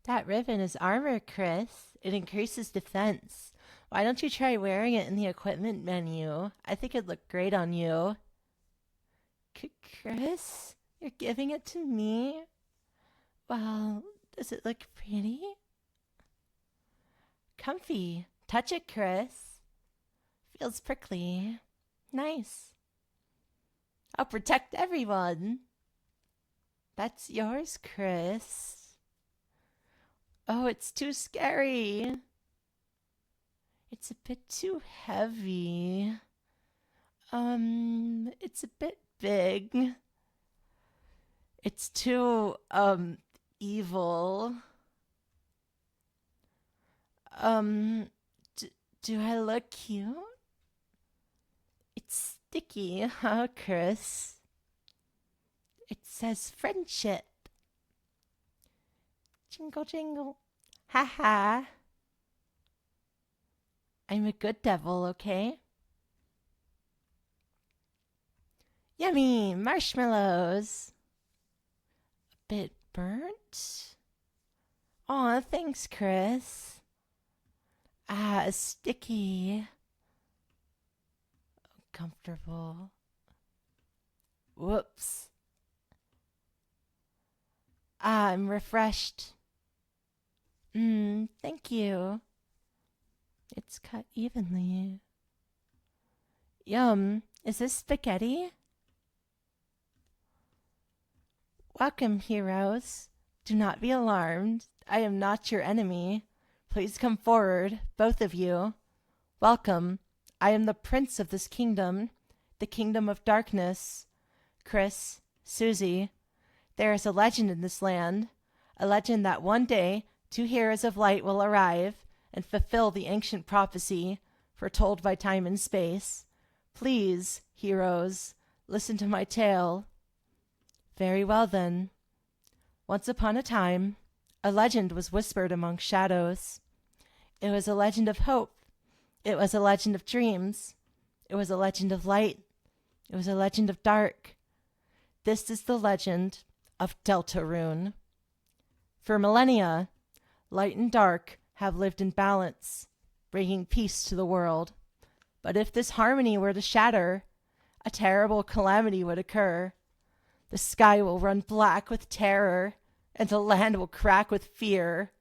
That ribbon is armor, Chris. It increases defense. Why don't you try wearing it in the equipment menu? I think it'd look great on you. Chris, you're giving it to me? Well, does it look pretty? Comfy. Touch it, Chris. Feels prickly. Nice. I'll protect everyone. That's yours, Chris. Oh, it's too scary. It's a bit too heavy. It's a bit big. It's too, evil. Um, do I look cute? It's sticky, huh, Chris? It says friendship. Jingle, jingle. Ha ha. I'm a good devil, okay? Yummy marshmallows. A bit burnt? Aw, thanks, Chris. Ah, sticky. Comfortable. Whoops. Ah, I'm refreshed. Thank you. It's cut evenly. Yum. Is this spaghetti? Welcome, heroes. Do not be alarmed. I am not your enemy. Please come forward, both of you. Welcome. I am the prince of this kingdom, the kingdom of darkness. Chris, Susie, there is a legend in this land, a legend that one day 2 heroes of light will arrive and fulfill the ancient prophecy foretold by time and space. Please, heroes, listen to my tale. Very well, then. Once upon a time, a legend was whispered among shadows. It was a legend of hope. It was a legend of dreams. It was a legend of light. It was a legend of dark. This is the legend of deltarune. For millennia, light and dark have lived in balance, bringing peace to the world. But if this harmony were to shatter, a terrible calamity would occur. The sky will run black with terror, and the land will crack with fear.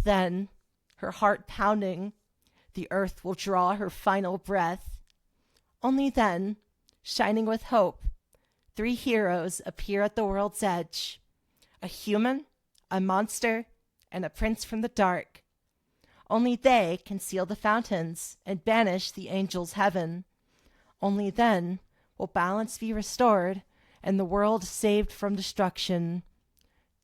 Then, her heart pounding, the earth will draw her final breath. Only then, shining with hope, 3 heroes appear at the world's edge. A human, a monster, and a prince from the dark. Only they can seal the fountains and banish the angels' heaven. Only then will balance be restored and the world saved from destruction.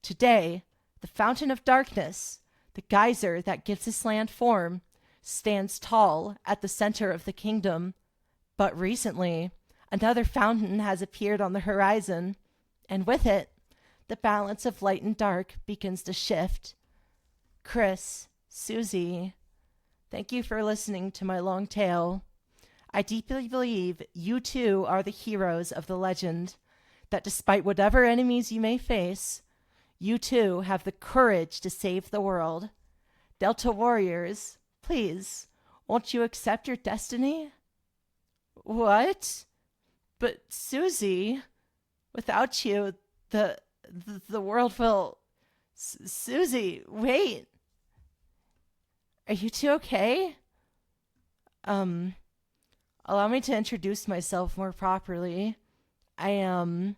Today, the fountain of darkness, the geyser that gives this land form, stands tall at the center of the kingdom. But recently, another fountain has appeared on the horizon, and with it, the balance of light and dark begins to shift. Chris, Susie, thank you for listening to my long tale. I deeply believe you too are the heroes of the legend, that despite whatever enemies you may face, you too have the courage to save the world. Delta warriors, please, won't you accept your destiny? What? But Susie, without you, the world will... Susie, wait. Are you two okay? Allow me to introduce myself more properly. I am...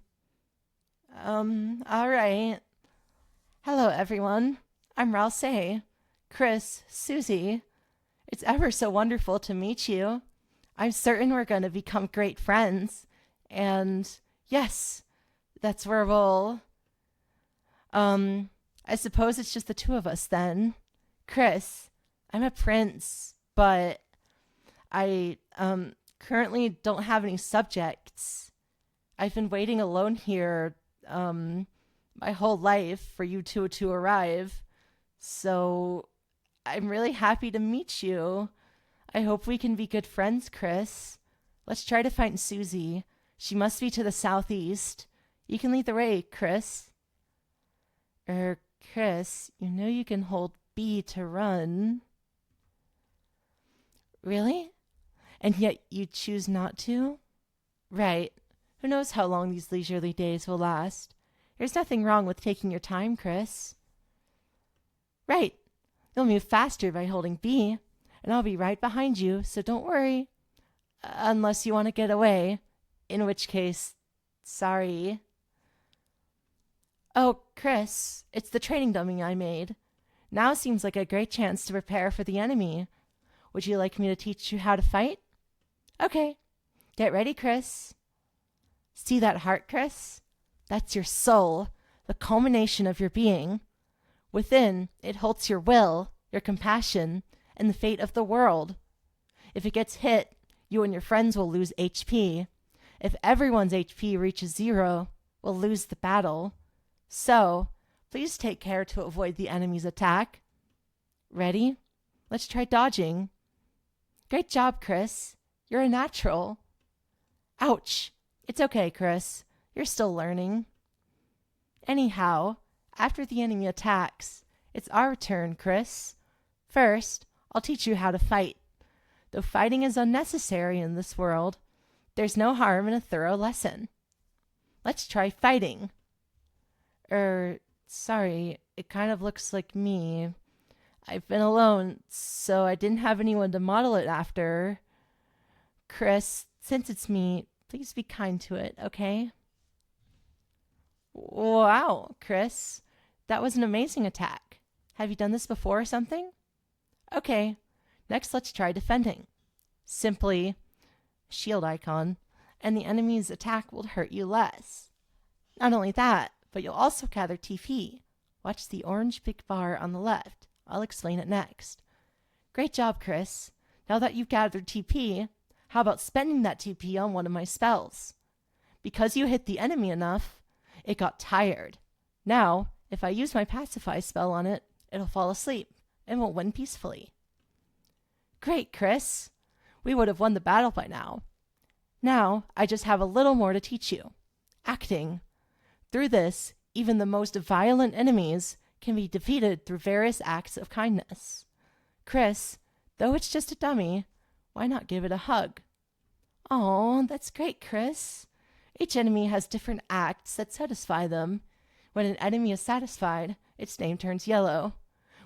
alright. Hello, everyone. I'm Ralsei. Chris, Susie. It's ever so wonderful to meet you. I'm certain we're going to become great friends. And yes, that's where we'll... I suppose it's just the 2 of us then. Chris, I'm a prince, but I, currently don't have any subjects. I've been waiting alone here, my whole life for you 2 to arrive. So I'm really happy to meet you. I hope we can be good friends, Chris. Let's try to find Susie. She must be to the southeast. You can lead the way, Chris. Chris, you know you can hold B to run. Really? And yet you choose not to? Right. Who knows how long these leisurely days will last? There's nothing wrong with taking your time, Chris. Right. You'll move faster by holding B, and I'll be right behind you, so don't worry. Unless you want to get away, in which case, sorry. Oh, Chris, it's the training dummy I made. Now seems like a great chance to prepare for the enemy. Would you like me to teach you how to fight? Okay. Get ready, Chris. See that heart, Chris? That's your soul, the culmination of your being. Within, it holds your will, your compassion, and the fate of the world. If it gets hit, you and your friends will lose HP. If everyone's HP reaches 0, we'll lose the battle. So, please take care to avoid the enemy's attack. Ready? Let's try dodging. Great job, Chris. You're a natural. Ouch. It's okay, Chris. You're still learning. Anyhow, after the enemy attacks, it's our turn, Chris. First, I'll teach you how to fight. Though fighting is unnecessary in this world, there's no harm in a thorough lesson. Let's try fighting. Sorry, it kind of looks like me. I've been alone, so I didn't have anyone to model it after. Chris, since it's me, please be kind to it, okay? Wow, Chris, that was an amazing attack. Have you done this before or something? Okay, next let's try defending. Simply shield icon, and the enemy's attack will hurt you less. Not only that, but you'll also gather TP. Watch the orange big bar on the left. I'll explain it next. Great job, Chris. Now that you've gathered TP, how about spending that TP on one of my spells? Because you hit the enemy enough, it got tired. Now, if I use my pacify spell on it, it'll fall asleep and will win peacefully. Great, Chris. We would have won the battle by now. Now, I just have a little more to teach you. Acting. Through this, even the most violent enemies can be defeated through various acts of kindness. Chris, though it's just a dummy, why not give it a hug? Oh, that's great, Chris. Each enemy has different acts that satisfy them. When an enemy is satisfied, its name turns yellow.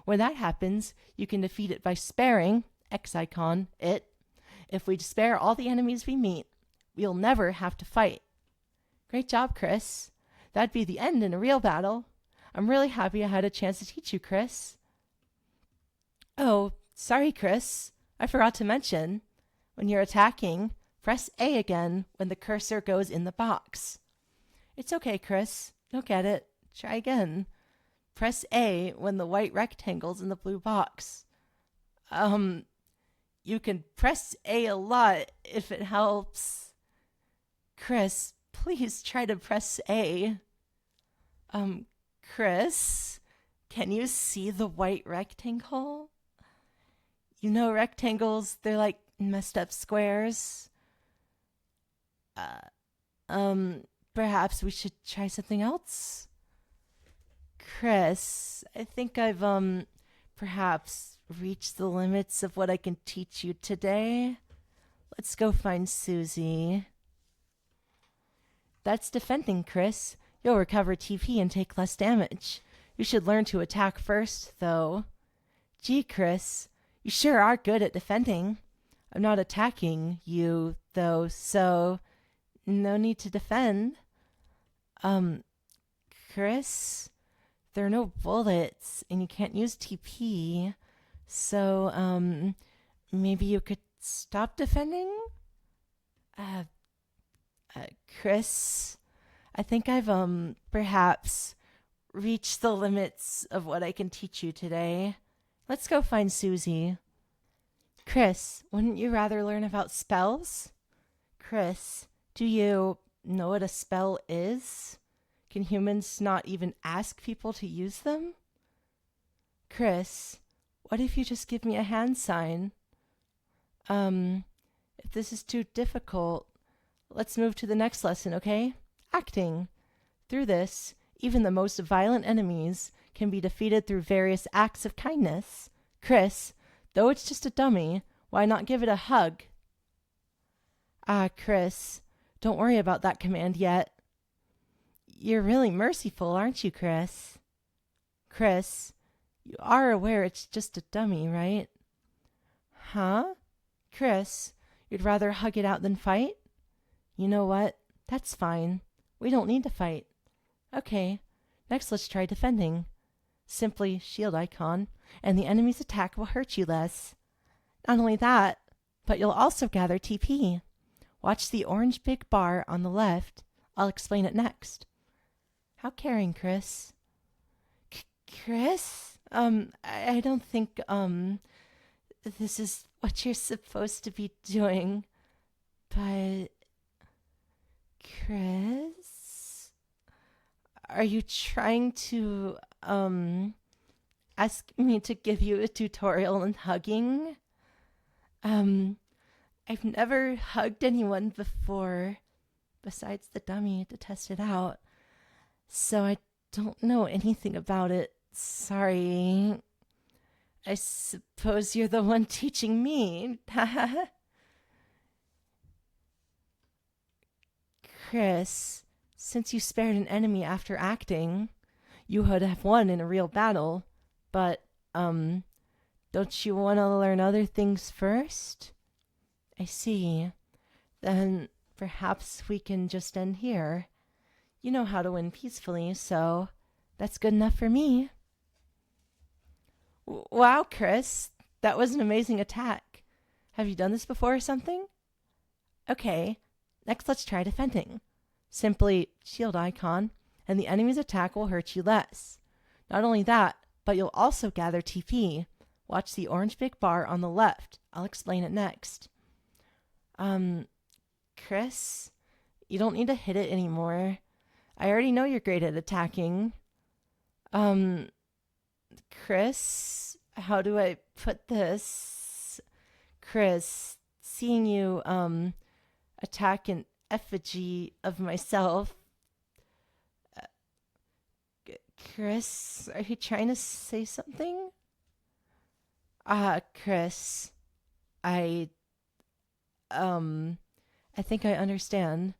When that happens, you can defeat it by sparing, X icon, it. If we spare all the enemies we meet, we'll never have to fight. Great job, Chris. That'd be the end in a real battle. I'm really happy I had a chance to teach you, Chris. Oh, sorry, Chris. I forgot to mention. When you're attacking, press A again when the cursor goes in the box. It's okay, Chris. You'll get it. Try again. Press A when the white rectangle's in the blue box. You can press A a lot if it helps. Chris, please try to press A. Chris, can you see the white rectangle? You know rectangles, they're like messed up squares. Perhaps we should try something else? Chris, I think I've, perhaps reached the limits of what I can teach you today. Let's go find Susie. That's defending, Chris. You'll recover TP and take less damage. You should learn to attack first, though. Gee, Chris, you sure are good at defending. I'm not attacking you, though, so no need to defend. Chris, there are no bullets, and you can't use TP, so, maybe you could stop defending? Chris, I think I've, perhaps reached the limits of what I can teach you today. Let's go find Susie. Chris, wouldn't you rather learn about spells? Chris, do you know what a spell is? Can humans not even ask people to use them? Chris, what if you just give me a hand sign? If this is too difficult, let's move to the next lesson, okay? Acting. Through this, even the most violent enemies can be defeated through various acts of kindness. Chris, though it's just a dummy, why not give it a hug? Ah, Chris, don't worry about that command yet. You're really merciful, aren't you, Chris? Chris, you are aware it's just a dummy, right? Huh? Chris, you'd rather hug it out than fight? You know what? That's fine. We don't need to fight. Okay, next let's try defending. Simply shield icon, and the enemy's attack will hurt you less. Not only that, but you'll also gather TP. Watch the orange big bar on the left. I'll explain it next. How caring, Chris. Chris? I don't think, this is what you're supposed to be doing. But, Chris? Are you trying to, ask me to give you a tutorial in hugging? I've never hugged anyone before, besides the dummy to test it out. So I don't know anything about it. Sorry. I suppose you're the one teaching me. Chris, since you spared an enemy after acting, you would have won in a real battle. But, don't you want to learn other things first? I see. Then perhaps we can just end here. You know how to win peacefully, so that's good enough for me. Wow, Chris, that was an amazing attack. Have you done this before or something? Okay, next let's try defending. Simply shield icon, and the enemy's attack will hurt you less. Not only that, but you'll also gather TP. Watch the orange big bar on the left. I'll explain it next. Chris, you don't need to hit it anymore. I already know you're great at attacking. Chris, how do I put this? Chris, seeing you, attack an effigy of myself. Chris, are you trying to say something? Chris, I think I understand.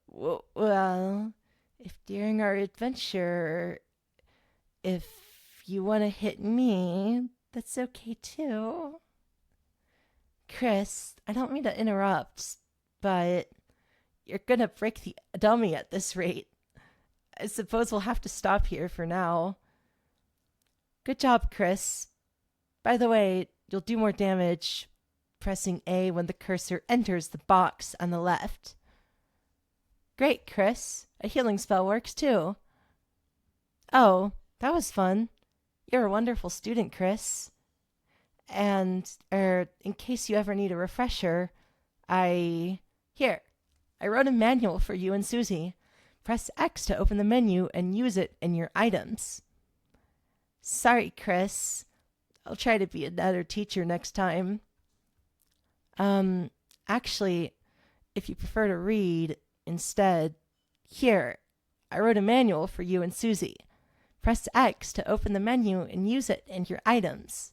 Well, if during our adventure, if you want to hit me, that's okay too. Chris, I don't mean to interrupt, but you're gonna break the dummy at this rate. I suppose we'll have to stop here for now. Good job, Chris. By the way, you'll do more damage pressing A when the cursor enters the box on the left. Great, Chris. A healing spell works too. Oh, that was fun. You're a wonderful student, Chris. And, in case you ever need a refresher, I wrote a manual for you and Susie. Press X to open the menu and use it in your items. Sorry, Chris. I'll try to be a better teacher next time. Actually, if you prefer to read instead, I wrote a manual for you and Susie. Press X to open the menu and use it in your items.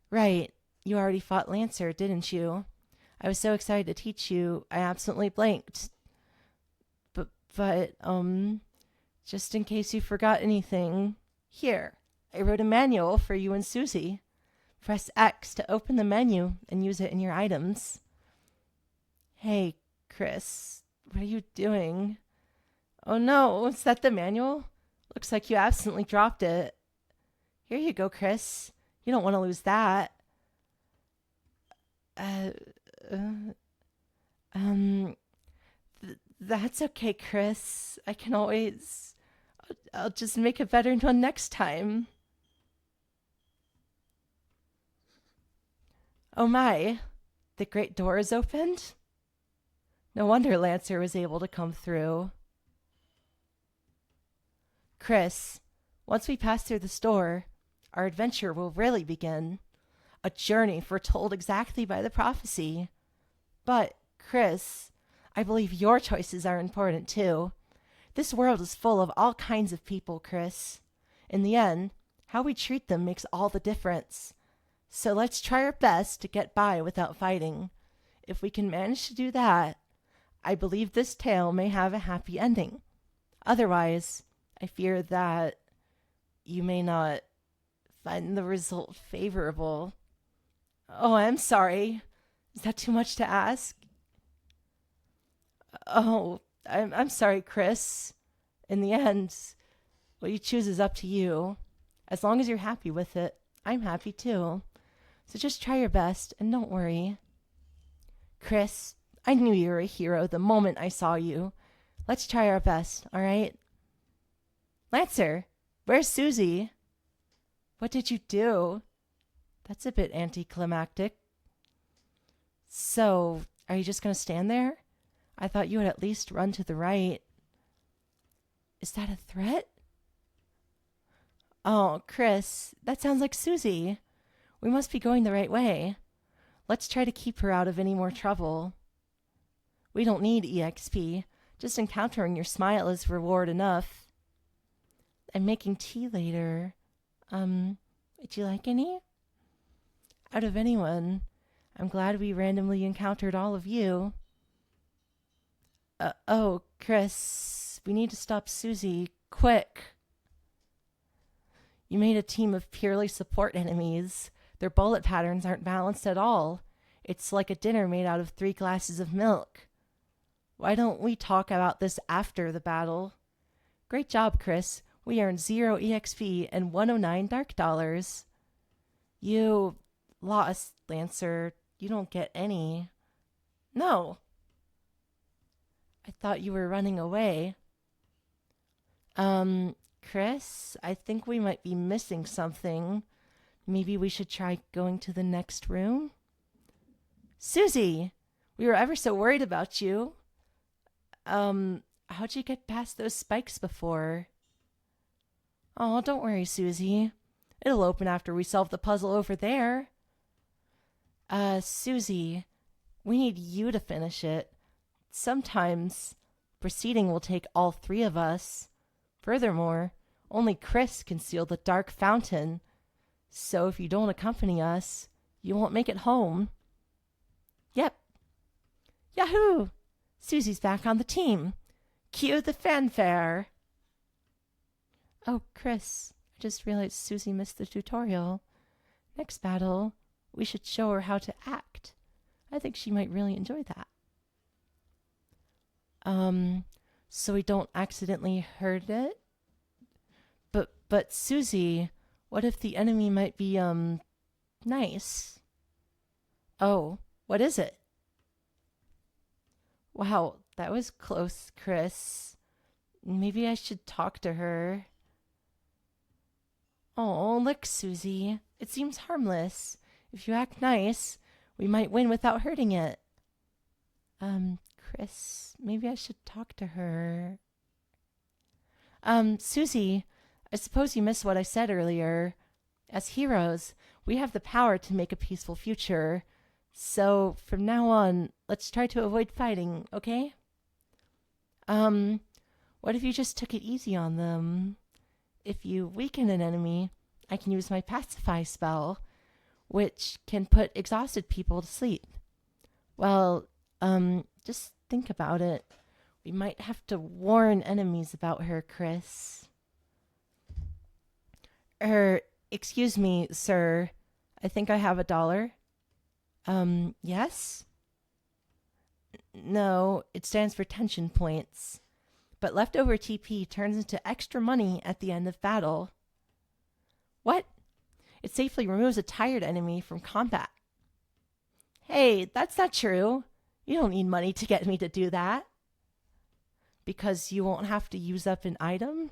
Right, you already fought Lancer, didn't you? I was so excited to teach you, I absolutely blanked. But, just in case you forgot anything, I wrote a manual for you and Susie. Press X to open the menu and use it in your items. Hey, Chris, what are you doing? Oh no, is that the manual? Looks like you absolutely dropped it. Here you go, Chris. You don't want to lose that. That's okay, Chris. I can always... I'll just make a better one next time. Oh my, the great door is opened? No wonder Lancer was able to come through. Chris, once we pass through this door, our adventure will really begin. A journey foretold exactly by the prophecy. But, Chris, I believe your choices are important too. This world is full of all kinds of people, Chris. In the end, how we treat them makes all the difference. So let's try our best to get by without fighting. If we can manage to do that, I believe this tale may have a happy ending. Otherwise, I fear that you may not find the result favorable. Oh, I'm sorry. Is that too much to ask? Oh, I'm sorry, Chris. In the end, what you choose is up to you. As long as you're happy with it, I'm happy too. So just try your best and don't worry. Chris, I knew you were a hero the moment I saw you. Let's try our best, all right? Lancer, where's Susie? What did you do? That's a bit anticlimactic. So, are you just going to stand there? I thought you would at least run to the right. Is that a threat? Oh, Chris, that sounds like Susie. We must be going the right way. Let's try to keep her out of any more trouble. We don't need EXP. Just encountering your smile is reward enough. I'm making tea later. Would you like any? Out of anyone, I'm glad we randomly encountered all of you. Oh, Chris, we need to stop Susie. Quick. You made a team of purely support enemies. Their bullet patterns aren't balanced at all. It's like a dinner made out of 3 glasses of milk. Why don't we talk about this after the battle? Great job, Chris. We earned 0 EXP and 109 dark dollars. You lost, Lancer. You don't get any. No. I thought you were running away. Chris, I think we might be missing something. Maybe we should try going to the next room? Susie, we were ever so worried about you. How'd you get past those spikes before? Oh, don't worry, Susie. It'll open after we solve the puzzle over there. Susie, we need you to finish it. Sometimes proceeding will take all 3 of us. Furthermore, only Chris can seal the dark fountain. So if you don't accompany us, you won't make it home. Yep. Yahoo! Susie's back on the team. Cue the fanfare. Oh, Chris, I just realized Susie missed the tutorial. Next battle, we should show her how to act. I think she might really enjoy that. So we don't accidentally hurt it? But Susie, what if the enemy might be, nice? Oh, what is it? Wow, that was close, Chris. Maybe I should talk to her. Oh, look, Susie. It seems harmless. If you act nice, we might win without hurting it. Chris, maybe I should talk to her. Susie, I suppose you missed what I said earlier. As heroes, we have the power to make a peaceful future. So, from now on, let's try to avoid fighting, okay? What if you just took it easy on them? If you weaken an enemy, I can use my pacify spell, which can put exhausted people to sleep. Well, just think about it. We might have to warn enemies about her, Chris. Excuse me, sir. I think I have $1. Yes? No, it stands for tension points. But leftover TP turns into extra money at the end of battle. What? It safely removes a tired enemy from combat. Hey, that's not true. You don't need money to get me to do that. Because you won't have to use up an item?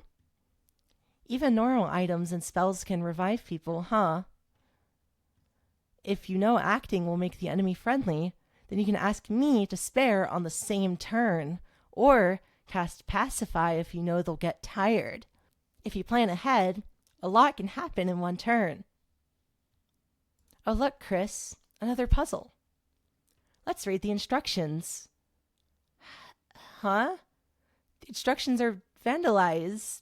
Even normal items and spells can revive people, huh? If you know acting will make the enemy friendly, then you can ask me to spare on the same turn, or cast Pacify if you know they'll get tired. If you plan ahead, a lot can happen in one turn. Oh look, Chris, another puzzle. Let's read the instructions. Huh? The instructions are vandalized.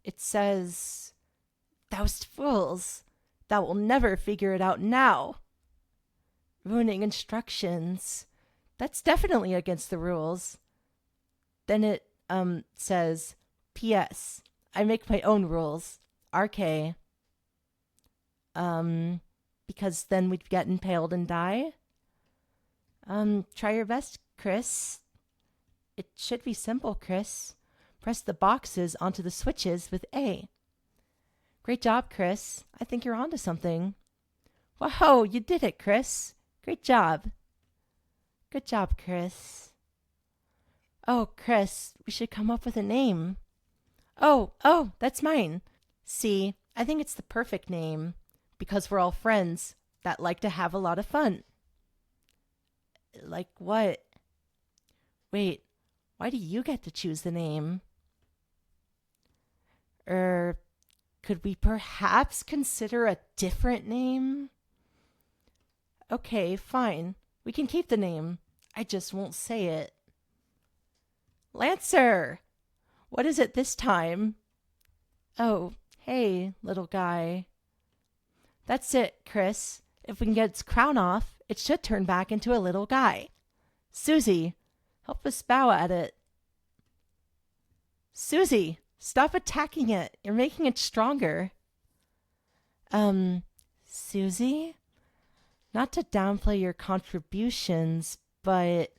It says, Those fools! Thou will never figure it out now. Ruining instructions. That's definitely against the rules. Then it, says, P.S. I make my own rules. RK. Because then we'd get impaled and die? Try your best, Chris. It should be simple, Chris. Press the boxes onto the switches with A. Great job, Chris. I think you're onto something. Whoa, you did it, Chris. Great job. Good job, Chris. Oh, Chris, we should come up with a name. Oh, that's mine. See, I think it's the perfect name, because we're all friends that like to have a lot of fun. Like what? Wait, why do you get to choose the name? Could we perhaps consider a different name? Okay, fine. We can keep the name. I just won't say it. Lancer! What is it this time? Oh, hey, little guy. That's it, Chris. If we can get its crown off, it should turn back into a little guy. Susie, help us bow at it. Susie, stop attacking it. You're making it stronger. Susie? Not to downplay your contributions, but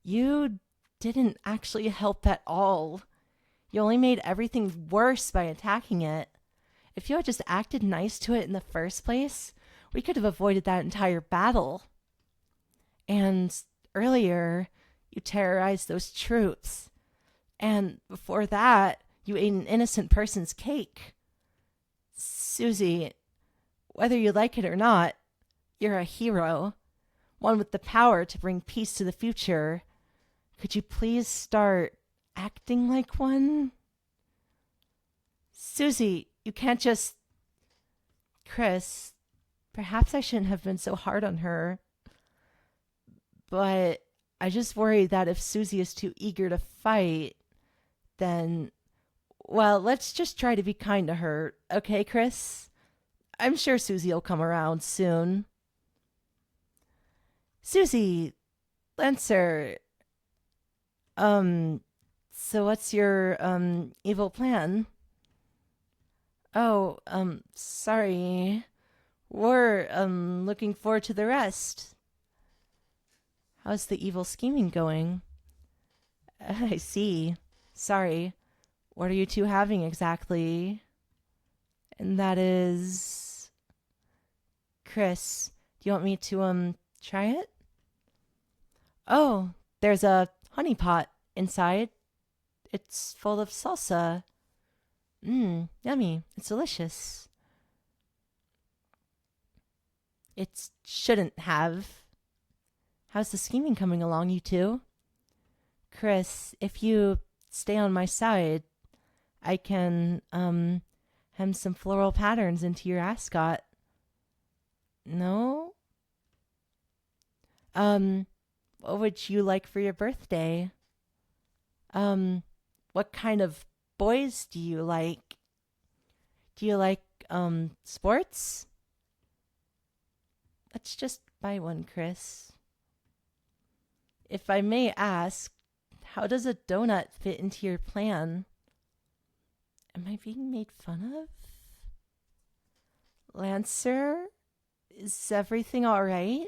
you didn't actually help at all. You only made everything worse by attacking it. If you had just acted nice to it in the first place, we could have avoided that entire battle. And earlier, you terrorized those troops. And before that, you ate an innocent person's cake. Susie, whether you like it or not, you're a hero. One with the power to bring peace to the future. Could you please start acting like one? Susie, you can't just... Chris, perhaps I shouldn't have been so hard on her. But I just worry that if Susie is too eager to fight, then... Well, let's just try to be kind to her, okay, Chris? I'm sure Susie will come around soon. Susie, Lancer, so what's your, evil plan? Oh, sorry. We're, looking forward to the rest. How's the evil scheming going? I see. Sorry. What are you two having exactly? And that is... Chris, do you want me to, try it? Oh, there's a honey pot inside. It's full of salsa. Yummy. It's delicious. It shouldn't have. How's the scheming coming along, you two? Chris, if you stay on my side, I can, hem some floral patterns into your ascot. No? What would you like for your birthday? What kind of boys do you like? Do you like, sports? Let's just buy one, Chris. If I may ask, how does a donut fit into your plan? Am I being made fun of? Lancer, is everything all right?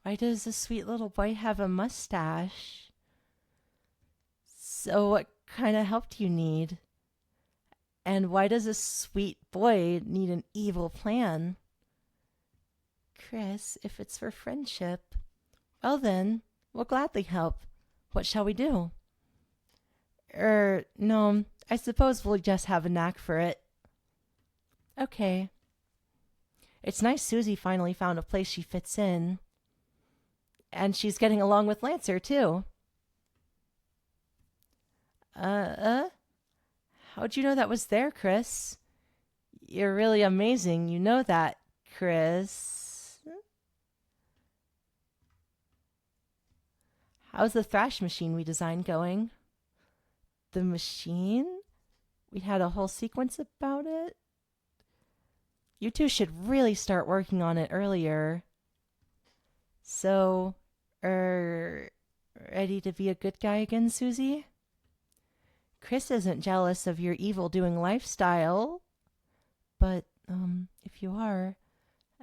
Why does a sweet little boy have a mustache? So what kind of help do you need? And why does a sweet boy need an evil plan? Chris, if it's for friendship, well then, we'll gladly help. What shall we do? No, I suppose we'll just have a knack for it. Okay. It's nice Susie finally found a place she fits in. And she's getting along with Lancer, too. How'd you know that was there, Chris? You're really amazing. You know that, Chris. How's the thrash machine we designed going? The machine? We had a whole sequence about it? You two should really start working on it earlier. So, er, ready to be a good guy again, Susie? Chris isn't jealous of your evil doing lifestyle, but, if you are,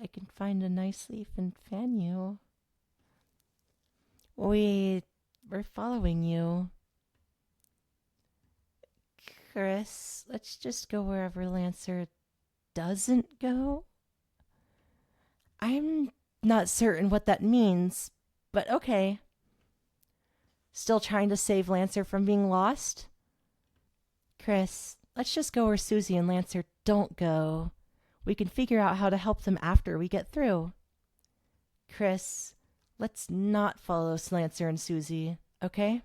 I can find a nice leaf and fan you. We're following you. Chris, let's just go wherever Lancer doesn't go. I'm not certain what that means, but okay. Still trying to save Lancer from being lost? Chris, let's just go where Susie and Lancer don't go. We can figure out how to help them after we get through. Chris, let's not follow Lancer and Susie, okay?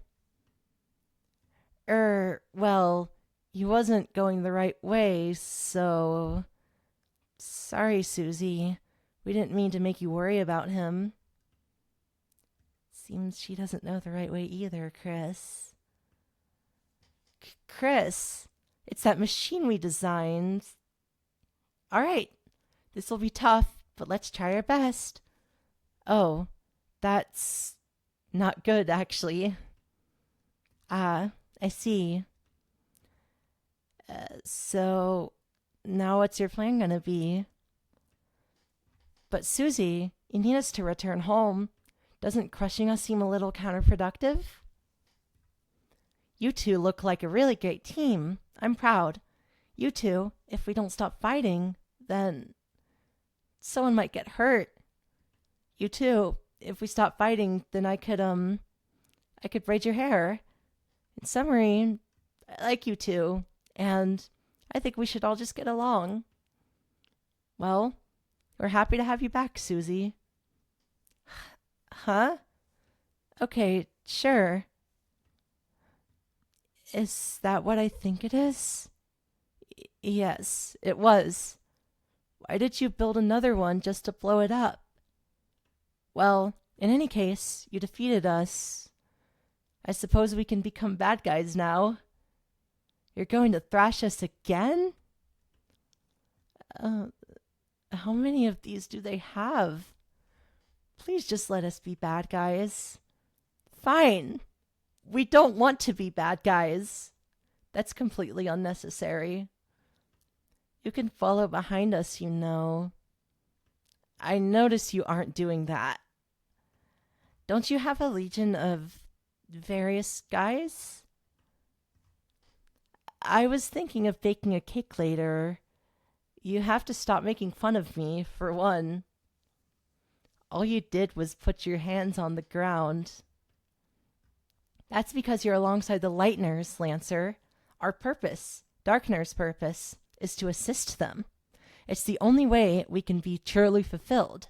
Well, he wasn't going the right way, so... Sorry, Susie. We didn't mean to make you worry about him. Seems she doesn't know the right way either, Chris. Chris, it's that machine we designed. All right, this will be tough, but let's try our best. Oh, that's not good, actually. Ah, I see. So, now what's your plan gonna be? But Susie, you need us to return home. Doesn't crushing us seem a little counterproductive? You two look like a really great team. I'm proud. You two, if we don't stop fighting, then someone might get hurt. You two, if we stop fighting, then I could braid your hair. In summary, I like you two, and I think we should all just get along. Well, we're happy to have you back, Susie. Huh? Okay, sure. Is that what I think it is? Yes, it was. Why did you build another one just to blow it up? Well, in any case, you defeated us. I suppose we can become bad guys now. You're going to thrash us again? How many of these do they have? Please just let us be bad guys. Fine. We don't want to be bad guys. That's completely unnecessary. You can follow behind us, you know. I notice you aren't doing that. Don't you have a legion of various guys? I was thinking of baking a cake later. You have to stop making fun of me, for one. All you did was put your hands on the ground. That's because you're alongside the Lightners, Lancer. Our purpose, Darkner's purpose, is to assist them. It's the only way we can be truly fulfilled.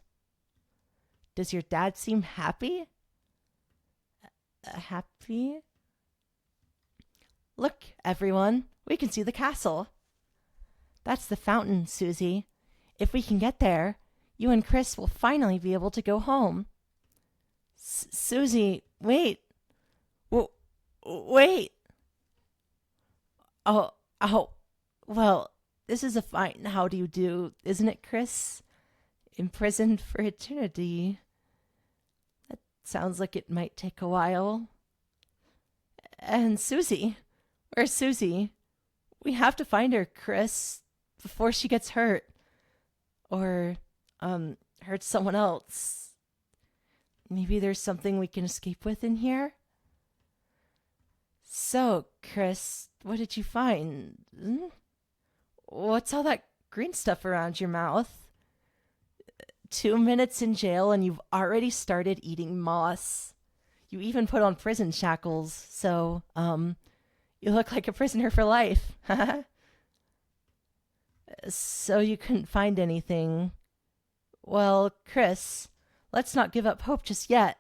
Does your dad seem happy? Happy? Look, everyone, we can see the castle. That's the fountain, Susie. If we can get there, you and Chris will finally be able to go home. Susie, wait. Wait. Oh, well, this is a fine how do you do, isn't it, Chris? Imprisoned for eternity. That sounds like it might take a while. And Susie, where's Susie? We have to find her, Chris, before she gets hurt. Or, hurts someone else. Maybe there's something we can escape with in here? So, Chris, what did you find? What's all that green stuff around your mouth? 2 minutes in jail and you've already started eating moss. You even put on prison shackles, so, you look like a prisoner for life. So you couldn't find anything. Well, Chris, let's not give up hope just yet.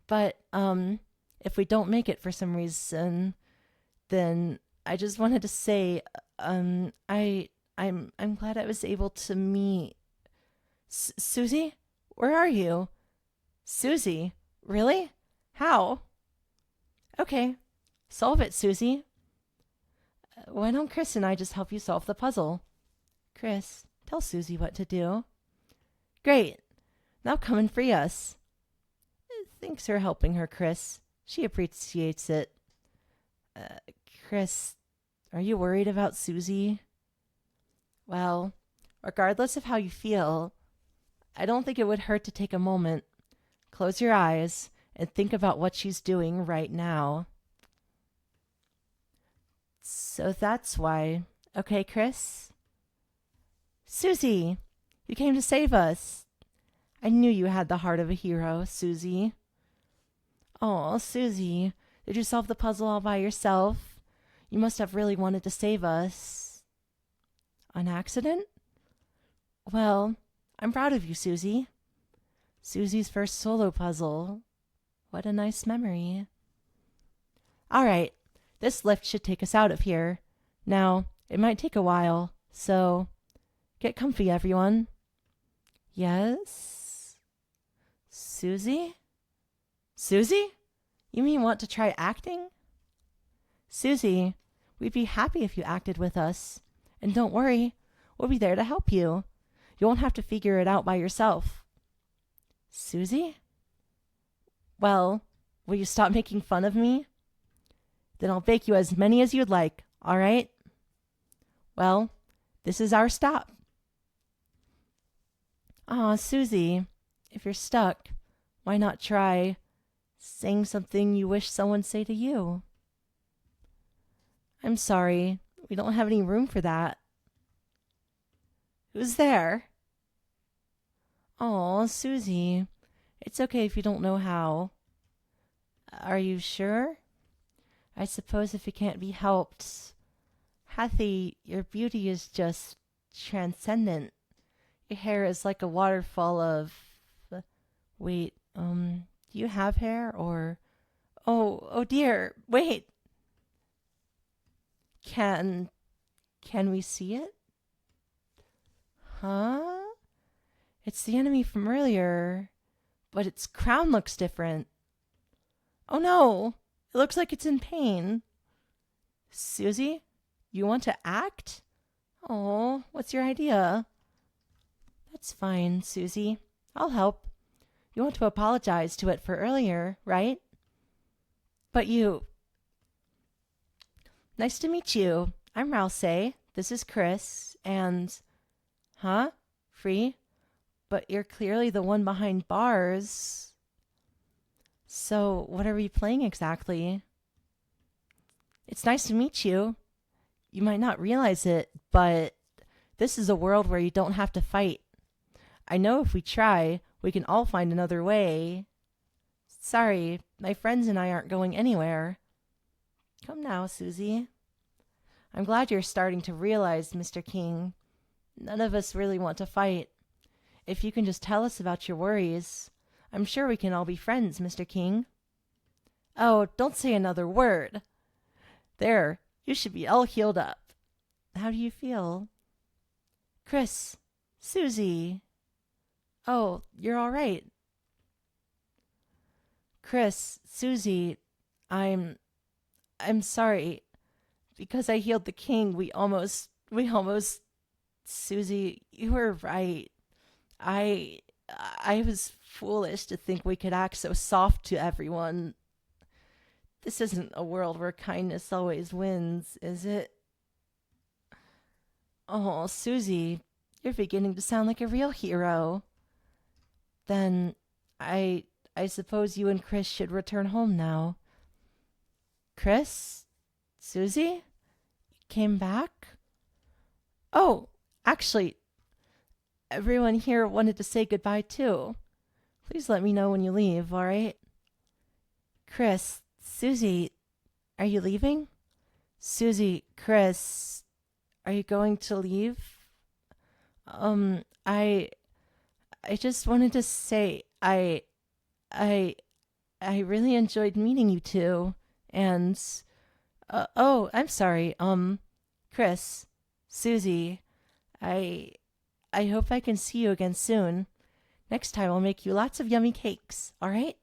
But, if we don't make it for some reason, then I just wanted to say, I'm glad I was able to meet Susie? Where are you? Susie? Really? How? Okay, solve it, Susie. Why don't Chris and I just help you solve the puzzle? Chris, tell Susie what to do. Great. Now come and free us. Thanks for helping her, Chris. She appreciates it. Chris, are you worried about Susie? Well, regardless of how you feel, I don't think it would hurt to take a moment, close your eyes, and think about what she's doing right now. So that's why. Okay, Chris? Susie, you came to save us. I knew you had the heart of a hero, Susie. Oh, Susie, did you solve the puzzle all by yourself? You must have really wanted to save us. An accident? Well, I'm proud of you, Susie. Susie's first solo puzzle. What a nice memory. All right, this lift should take us out of here. Now, it might take a while, so get comfy, everyone. Yes? Susie? Susie? You mean want to try acting? Susie, we'd be happy if you acted with us. And don't worry, we'll be there to help you. You won't have to figure it out by yourself. Susie? Well, will you stop making fun of me? Then I'll bake you as many as you'd like, all right? Well, this is our stop. Aw, Susie, if you're stuck, why not try saying something you wish someone say to you? I'm sorry, we don't have any room for that. Who's there? Aw, Susie, it's okay if you don't know how. Are you sure? I suppose if it can't be helped. Hathy, your beauty is just transcendent. Your hair is like a waterfall of... Wait, do you have hair or... Oh dear, wait. Can we see it? Huh? It's the enemy from earlier, but its crown looks different. Oh no, it looks like it's in pain. Susie, you want to act? Oh, what's your idea? That's fine, Susie. I'll help. You want to apologize to it for earlier, right? But you... Nice to meet you. I'm ralsei. This is Chris, and... Huh? Free? But you're clearly the one behind bars. So, what are we playing exactly? It's nice to meet you. You might not realize it, but this is a world where you don't have to fight. I know if we try, we can all find another way. Sorry, my friends and I aren't going anywhere. Come now, Susie. I'm glad you're starting to realize, Mr. King. None of us really want to fight. If you can just tell us about your worries, I'm sure we can all be friends, Mr. King. Oh, don't say another word. There, you should be all healed up. How do you feel? Chris, Susie. Oh, you're all right. Chris, Susie, I'm sorry. Because I healed the king, we almost, Susie, you were right. I was foolish to think we could act so soft to everyone. This isn't a world where kindness always wins, is it? Oh, Susie, you're beginning to sound like a real hero. Then I suppose you and Chris should return home now. Chris? Susie? Came back? Oh, actually, everyone here wanted to say goodbye too. Please let me know when you leave, all right? Chris, Susie, are you leaving? Susie, Chris, are you going to leave? I just wanted to say I really enjoyed meeting you two, and oh, I'm sorry. Chris, Susie, I hope I can see you again soon. Next time I'll make you lots of yummy cakes, all right?